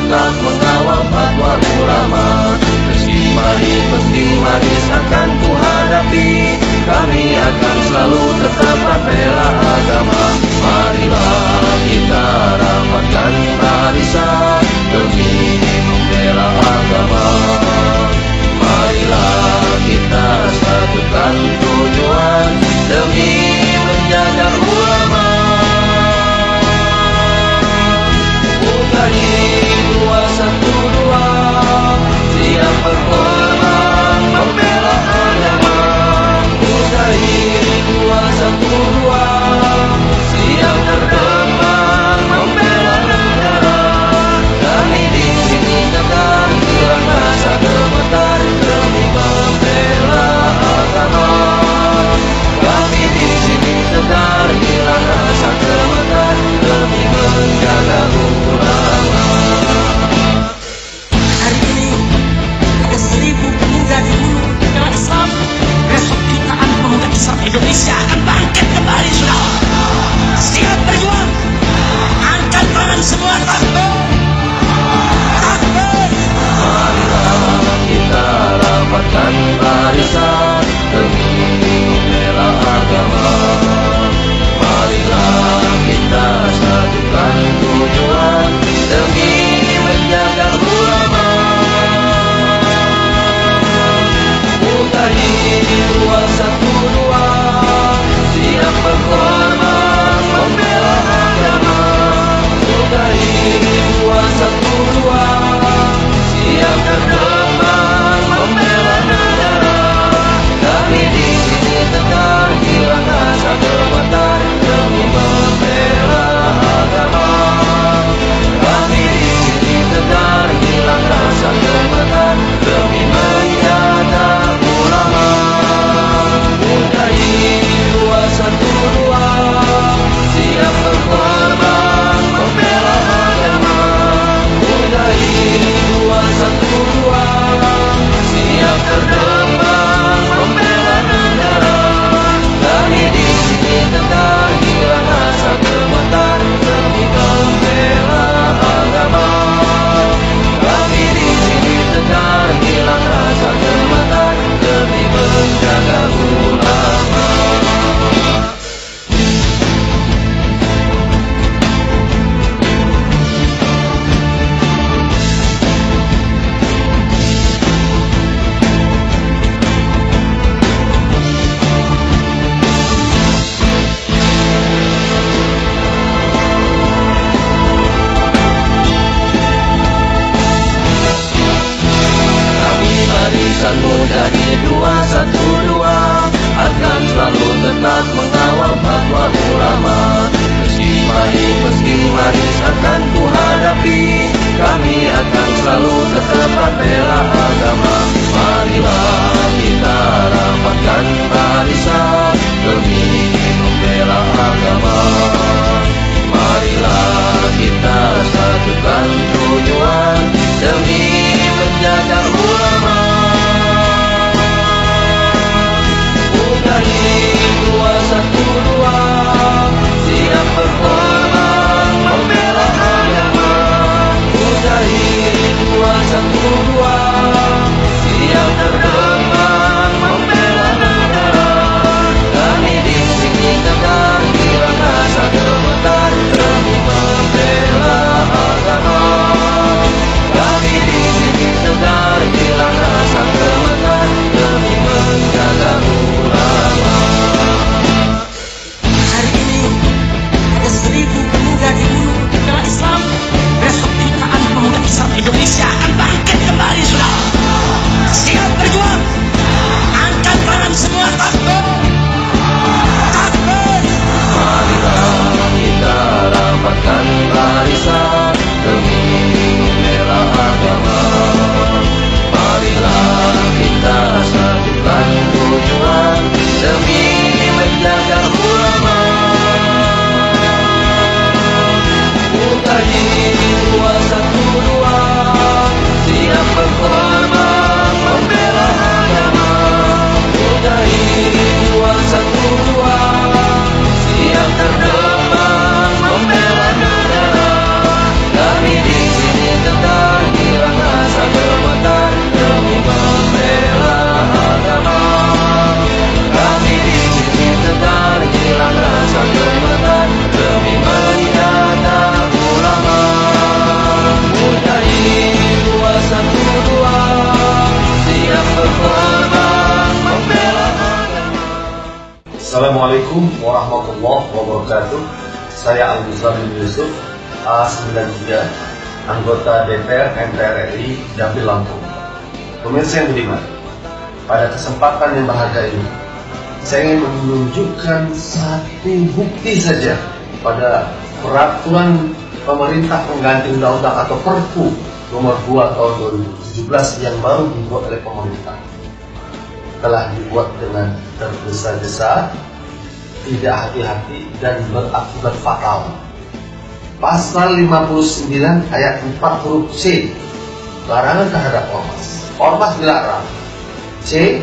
tetap mengawal fatwa ulama. Meski manis akan ku hadapi, kami akan selalu tetap membela agama. Marilah kita rapatkan barisan demi membela agama. Marilah kita satukan tujuan demi menjaga ulama. UKI 212 siap berkorban membela agama. UKI 212 siap berkorban membela negara. Kami di sini tegar hilang rasa gemetar demi membela agama. Kami di sini tegar hilang rasa gemetar demi menjaga ulama. Hari ini ada 1000 pemuda di gunung bela Islam. Besok jutaan pemuda Islam Indonesia akan bangkit kembali, saudara. Siap berjuang. Angkat tangan semua, takbir. Takbir. Marilah kita rapatkan barisan demi membela agama. Marilah kita satukan tujuan demi menjaga ulama. UKI 212 siap berkorban membela agama. UKI 212 siap berkorban membela negara. Kami di sini tegar hilang rasa gemetar demi membela agama. Kami di sini tegar hilang rasa gemetar demi menjaga ulama. UKI 212 siap berkorban membela agama. UKI 212 siap berkorban membela negara. Kami di sini tegar hilang rasa gemetar demi membela agama. Kami di sini tegar hilang rasa gemetar demi menjaga ulama. Barisan muda di 212 akan selalu tetap mengawal fatwa ulama. Meski manis akan ku hadapi, kami akan selalu tetap membela agama. Marilah kita rapatkan barisan demi membela agama. Marilah kita satukan tujuan demi menjaga ulama. UKI 212 siap berkorban membela agama. UKI 212 siap berkorban membela negara. Kami di sini tegar hilang rasa gemetar demi membela agama. Assalamualaikum warahmatullahi wabarakatuh. Saya Al-Muslam bin Yusuf, A93, anggota DPR MPR RI Jambi Lampung. Pemirsa yang budiman, pada kesempatan yang berharga ini, saya ingin menunjukkan satu bukti saja pada peraturan pemerintah pengganti undang-undang atau Perpu nomor 2 tahun 2017 yang baru dibuat oleh pemerintah. Telah dibuat dengan tergesa-gesa, tidak hati-hati, dan berakibat fatal. Pasal 59 ayat 4 huruf C, larangan terhadap ormas. Ormas dilarang. C,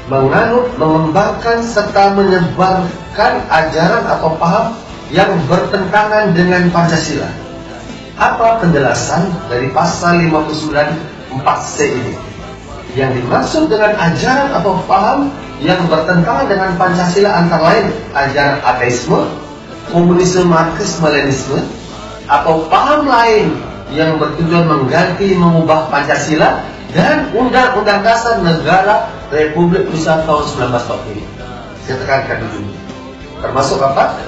menganut, mengembangkan, serta menyebarkan ajaran atau paham yang bertentangan dengan Pancasila. Apa penjelasan dari pasal 59 4C ini? Yang dimaksud dengan ajaran atau paham yang bertentangan dengan Pancasila antara lain ajaran ateisme, komunisme, marxisme, leninisme, atau paham lain yang bertujuan mengganti, mengubah Pancasila dan Undang-Undang Dasar Negara Republik Indonesia tahun 1945. Saya tekankan dulu. Termasuk apa?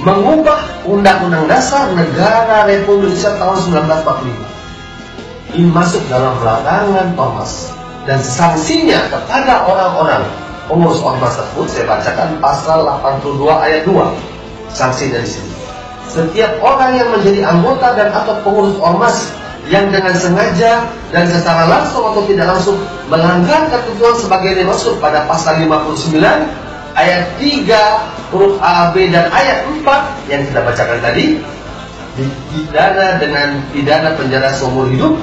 Mengubah Undang-Undang Dasar Negara Republik Indonesia tahun 1945. Ini masuk dalam larangan ormas. Dan sanksinya kepada orang-orang pengurus ormas tersebut, saya bacakan pasal 82 ayat 2. Sanksi dari sini. Setiap orang yang menjadi anggota dan atau pengurus ormas yang dengan sengaja dan secara langsung atau tidak langsung melanggar ketentuan sebagai dimaksud pada pasal 59 ayat 3 huruf A, B, dan ayat 4 yang kita bacakan tadi, dipidana dengan pidana penjara seumur hidup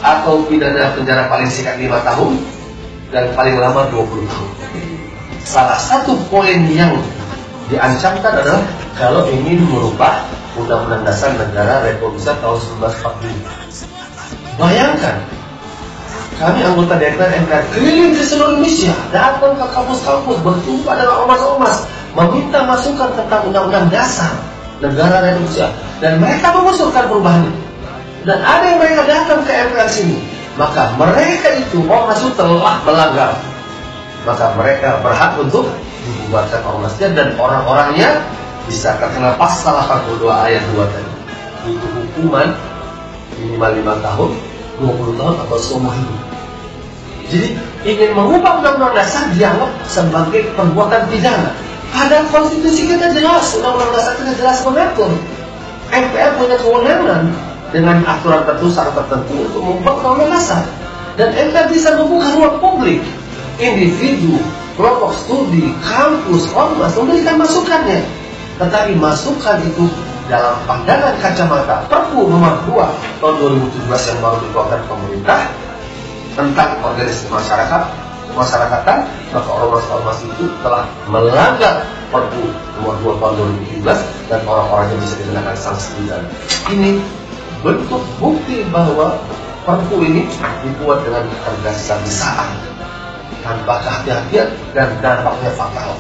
atau pidana penjara paling singkat 5 tahun dan paling lama 20 tahun. Salah satu poin yang diancamkan adalah kalau ingin merubah Undang-Undang Dasar Negara Republik Indonesia tahun 1945. Bayangkan, kami anggota DPR MPR keliling ke seluruh Indonesia, datang ke kampus-kampus, berjumpa dengan ormas-ormas, meminta masukan tentang Undang-Undang Dasar Negara Republik Indonesia, dan mereka mengusulkan perubahan itu. Dan ada yang mereka datang ke MPR sini, maka mereka itu ormas itu telah melanggar, maka mereka berhak untuk dibubarkan ormasnya dan orang-orangnya bisa terkena pasal 82 ayat 2 tadi. Itu hukuman minimal 5 tahun, 20 tahun atau seumur hidup. Jadi ingin mengubah Undang-Undang Dasar dianggap sebagai perbuatan pidana. Padahal konstitusi kita jelas, Undang-Undang Dasar kita jelas mengatur MPR punya kewenangan dengan aturan tertentu, syarat tertentu untuk membuat Undang-Undang Dasar. Dan MPR bisa membuka ruang publik, individu, kelompok studi, kampus, ormas memberikan masukannya. Tetapi masukan itu dalam pandangan kacamata Perpu nomor 2 tahun 2017 yang baru dikeluarkan pemerintah tentang organisasi masyarakatan, maka ormas-ormas itu telah melanggar Perpu nomor 2 tahun 2017 dan orang-orangnya bisa dikenakan sanksi pidana. Ini bentuk bukti bahwa Perpu ini dibuat dengan tergesa-gesaan, tanpa kehati-hatian dan dampaknya fatal.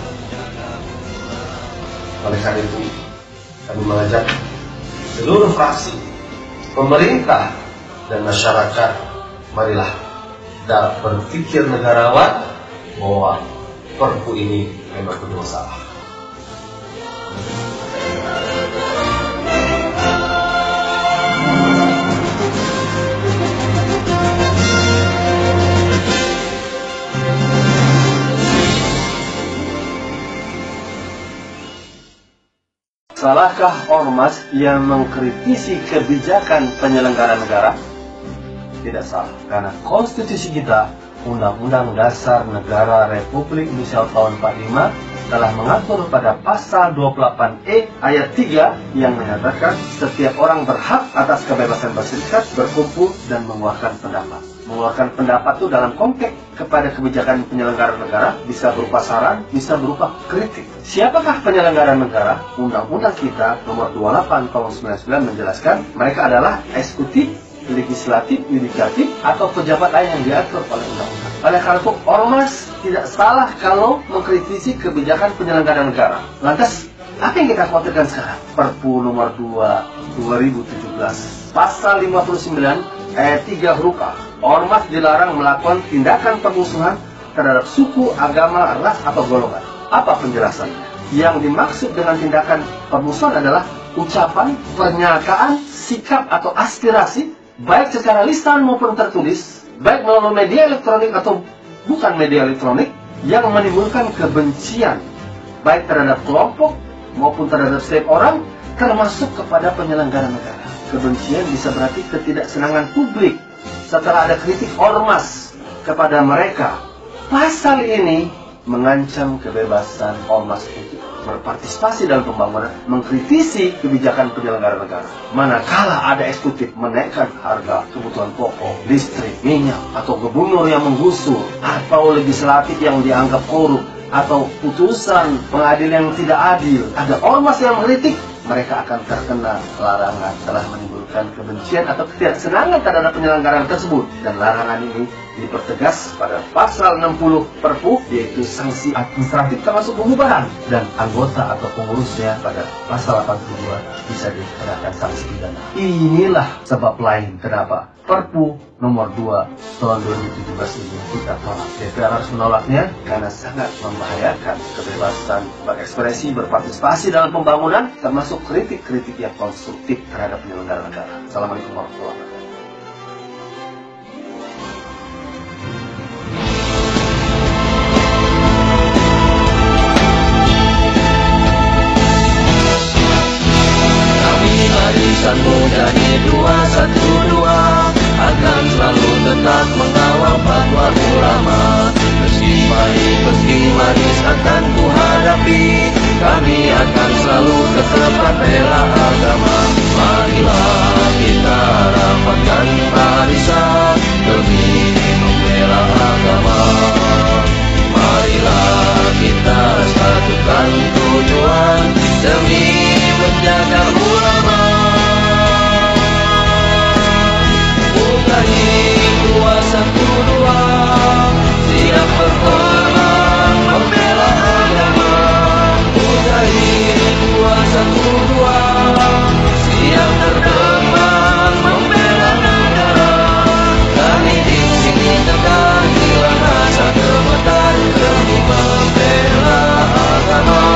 Oleh karena itu, kami mengajak seluruh fraksi, pemerintah, dan masyarakat, marilah berpikir negarawan bahwa Perpu ini memang bermasalah. Salahkah ormas yang mengkritisi kebijakan penyelenggara negara? Tidak salah, karena konstitusi kita, Undang-Undang Dasar Negara Republik Indonesia tahun 45 telah mengatur pada pasal 28E ayat 3 yang menyatakan setiap orang berhak atas kebebasan berserikat, berkumpul, dan mengeluarkan pendapat. Mengeluarkan pendapat itu dalam konteks kepada kebijakan penyelenggara negara bisa berupa saran, bisa berupa kritik. Siapakah penyelenggara negara? Undang-undang kita nomor 28 tahun 99 menjelaskan mereka adalah eksekutif, legislatif, yudikatif, atau pejabat lain yang diatur oleh undang-undang. Oleh karena itu, ormas tidak salah kalau mengkritisi kebijakan penyelenggara negara. Lantas, apa yang kita khawatirkan sekarang? Perpu nomor 2 2017 pasal 59 ayat 3 huruf A. Ormas dilarang melakukan tindakan permusuhan terhadap suku, agama, ras, atau golongan. Apa penjelasannya? Yang dimaksud dengan tindakan permusuhan adalah ucapan, pernyataan, sikap atau aspirasi, baik secara lisan maupun tertulis, baik melalui media elektronik atau bukan media elektronik, yang menimbulkan kebencian, baik terhadap kelompok maupun terhadap setiap orang, termasuk kepada penyelenggara negara. Kebencian bisa berarti ketidaksenangan publik setelah ada kritik ormas kepada mereka. Pasal ini mengancam kebebasan ormas untuk berpartisipasi dalam pembangunan, mengkritisi kebijakan penyelenggara negara. Manakala ada eksekutif menaikkan harga kebutuhan pokok, listrik, minyak, atau gubernur yang menggusur, atau legislatif yang dianggap korup, atau putusan pengadilan yang tidak adil, ada ormas yang mengkritik, mereka akan terkena larangan telah menimbulkan kebencian atau ketidaksenangan terhadap penyelenggaraan tersebut. Dan larangan ini dipertegas pada pasal 60 Perpu, yaitu sanksi administratif termasuk pembubaran, dan anggota atau pengurusnya pada pasal 82 bisa dikenakan sanksi pidana. Inilah sebab lain kenapa Perpu nomor 2 tahun 2017 ini kita tolak. DPR harus menolaknya karena sangat membahayakan kebebasan berekspresi, berpartisipasi dalam pembangunan, termasuk kritik-kritik yang konstruktif terhadap penyelenggara negara. Assalamualaikum warahmatullahi wabarakatuh. Barisan Mujahid 212 akan selalu tetap mengawal fatwa ulama. Meski pahit, meski manis akan ku hadapi, kami akan selalu tetap bela agama. Marilah kita rapatkan barisan demi membela agama. Marilah kita satukan tujuan demi menjaga ulama. Mujahid 212 siap berkorban membela agama. Mujahid 212 siap terbang membela negara. Kami di sini tegak hilang rasa gemetar demi membela agama.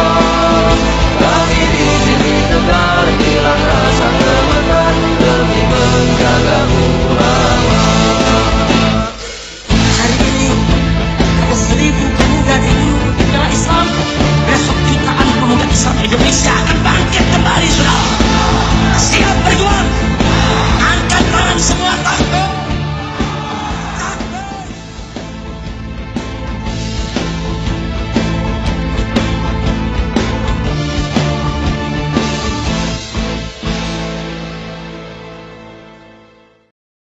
Kami di sini tegak hilang rasa gemetar demi menjaga ulama. Hari ini 1000 pemuda di hulu bela Islam, besok jutaan pemuda Islam Indonesia